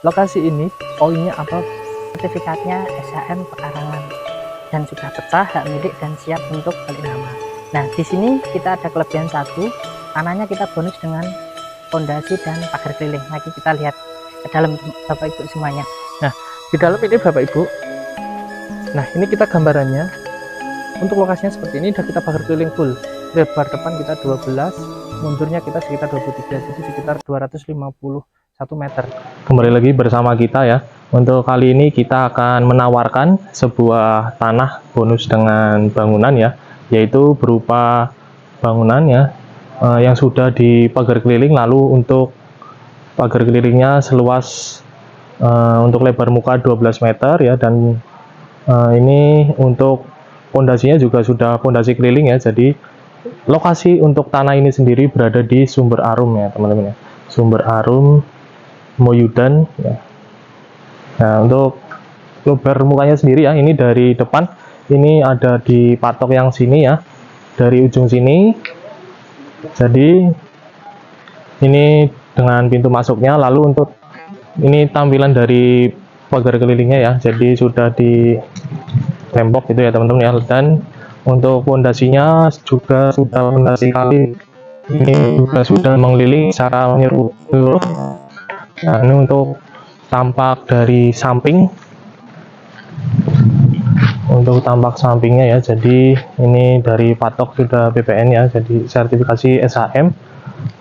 lokasi ini poinnya apa? Sertifikatnya SHM pekarangan dan sudah pecah, hak milik dan siap untuk balik nama. Nah, di sini kita ada kelebihan satu, tanahnya kita bonus dengan fondasi dan pagar keliling. Lagi kita lihat ke dalam Bapak Ibu semuanya. Nah, di dalam ini Bapak Ibu, nah ini kita gambarannya. Untuk lokasinya seperti ini, udah kita pagar keliling full. Lebar depan kita 12, mundurnya kita sekitar 23, jadi sekitar 251 meter. Kembali lagi bersama kita ya. Untuk kali ini kita akan menawarkan sebuah tanah bonus dengan bangunan ya, yaitu berupa bangunan ya yang sudah dipagar keliling. Lalu untuk pagar kelilingnya seluas untuk lebar muka 12 meter ya, dan ini untuk pondasinya juga sudah pondasi keliling ya. Jadi lokasi untuk tanah ini sendiri berada di Sumber Arum ya teman-teman ya, Sumber Arum Moyudan ya. Nah, untuk lebar mukanya sendiri ya, ini dari depan ini ada di patok yang sini ya, dari ujung sini. Jadi ini dengan pintu masuknya. Lalu untuk ini tampilan dari pagar kelilingnya ya, jadi sudah di tembok gitu ya teman-teman ya. Dan untuk pondasinya juga sudah pondasi kali, ini juga sudah mengelilingi secara menyeluruh. Nah, ini untuk tampak dari samping, untuk tampak sampingnya ya. Jadi ini dari patok sudah BPN ya, jadi sertifikasi SHM.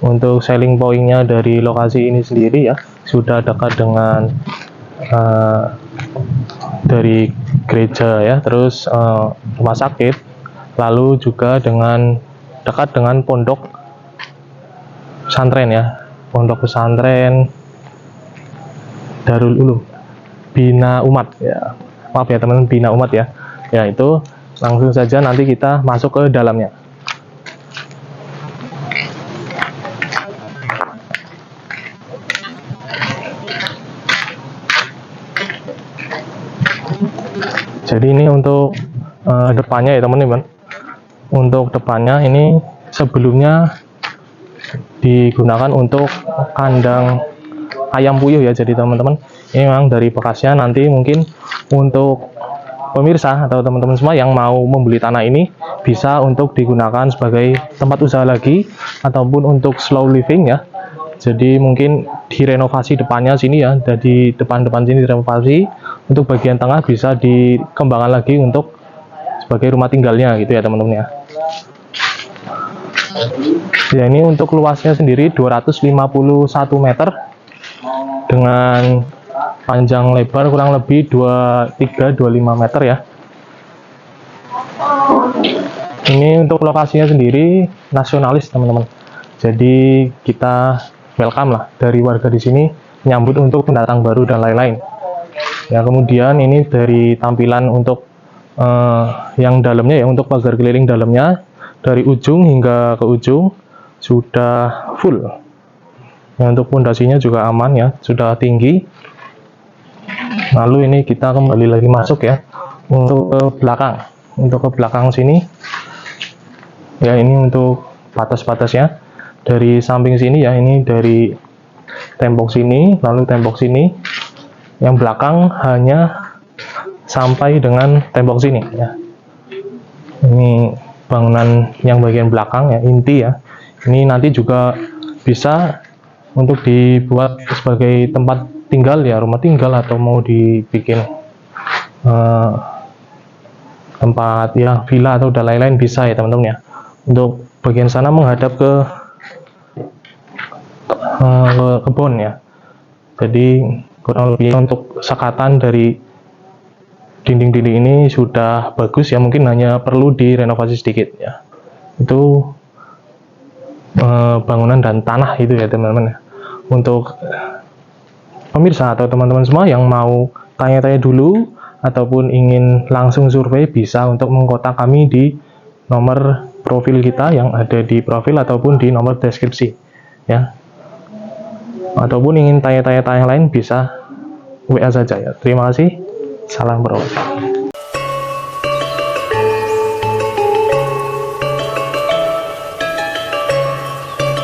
Untuk selling pointnya dari lokasi ini sendiri ya, sudah dekat dengan dari gereja ya, terus rumah sakit, lalu juga dengan dekat dengan pondok pesantren ya, pondok pesantren Darul Ulum Bina Umat ya, maaf ya teman-teman, Bina Umat ya. Ya, itu langsung saja nanti kita masuk ke dalamnya. Jadi ini untuk depannya ya teman-teman. Untuk depannya ini sebelumnya digunakan untuk kandang ayam puyuh ya. Jadi teman-teman, ini memang dari bekasnya. Nanti mungkin untuk pemirsa atau teman-teman semua yang mau membeli tanah ini, bisa untuk digunakan sebagai tempat usaha lagi ataupun untuk slow living ya. Jadi mungkin direnovasi depannya sini ya, jadi depan-depan sini direnovasi, untuk bagian tengah bisa dikembangkan lagi untuk sebagai rumah tinggalnya gitu ya teman-teman ya. Ya, ini untuk luasnya sendiri 251 meter dengan panjang lebar kurang lebih 23-25 meter ya. Ini untuk lokasinya sendiri nasionalis teman-teman. Jadi kita welcome lah dari warga di sini, menyambut untuk pendatang baru dan lain-lain. Ya, kemudian ini dari tampilan untuk yang dalamnya ya, untuk pagar keliling dalamnya dari ujung hingga ke ujung sudah full. Ya, untuk pondasinya juga aman ya, sudah tinggi. Lalu ini kita kembali lagi masuk ya, untuk ke belakang. Untuk ke belakang sini ya, ini untuk batas-batasnya dari samping sini ya, ini dari tembok sini lalu tembok sini, yang belakang hanya sampai dengan tembok sini ya. Ini bangunan yang bagian belakang ya, inti ya. Ini nanti juga bisa untuk dibuat sebagai tempat tinggal ya, rumah tinggal, atau mau dibikin tempat ya villa atau dan lain-lain bisa ya teman-teman ya. Untuk bagian sana menghadap ke kebun ya. Jadi kurang lebih untuk sekatan dari dinding-dinding ini sudah bagus ya, mungkin hanya perlu direnovasi sedikit ya. Itu bangunan dan tanah itu ya teman-teman ya. Untuk pemirsa atau teman-teman semua yang mau tanya-tanya dulu ataupun ingin langsung survei, bisa untuk mengkontak kami di nomor profil kita yang ada di profil ataupun di nomor deskripsi ya. Ataupun ingin tanya-tanya lain bisa WA saja ya. Terima kasih. Salam berolah.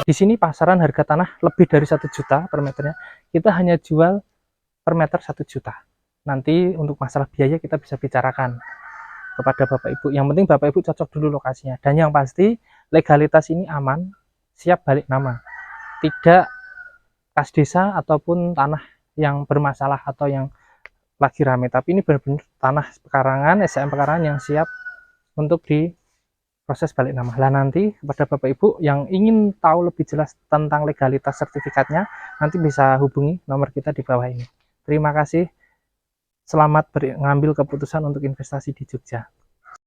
Di sini pasaran harga tanah lebih dari 1 juta per meternya. Kita hanya jual per meter 1 juta. Nanti untuk masalah biaya kita bisa bicarakan kepada Bapak Ibu. Yang penting Bapak Ibu cocok dulu lokasinya. Dan yang pasti legalitas ini aman, siap balik nama. Tidak kas desa ataupun tanah yang bermasalah atau yang lagi rame. Tapi ini benar-benar tanah pekarangan, SHM pekarangan yang siap untuk diproses balik nama. Lah nanti kepada Bapak Ibu yang ingin tahu lebih jelas tentang legalitas sertifikatnya, nanti bisa hubungi nomor kita di bawah ini. Terima kasih. Selamat mengambil keputusan untuk investasi di Jogja.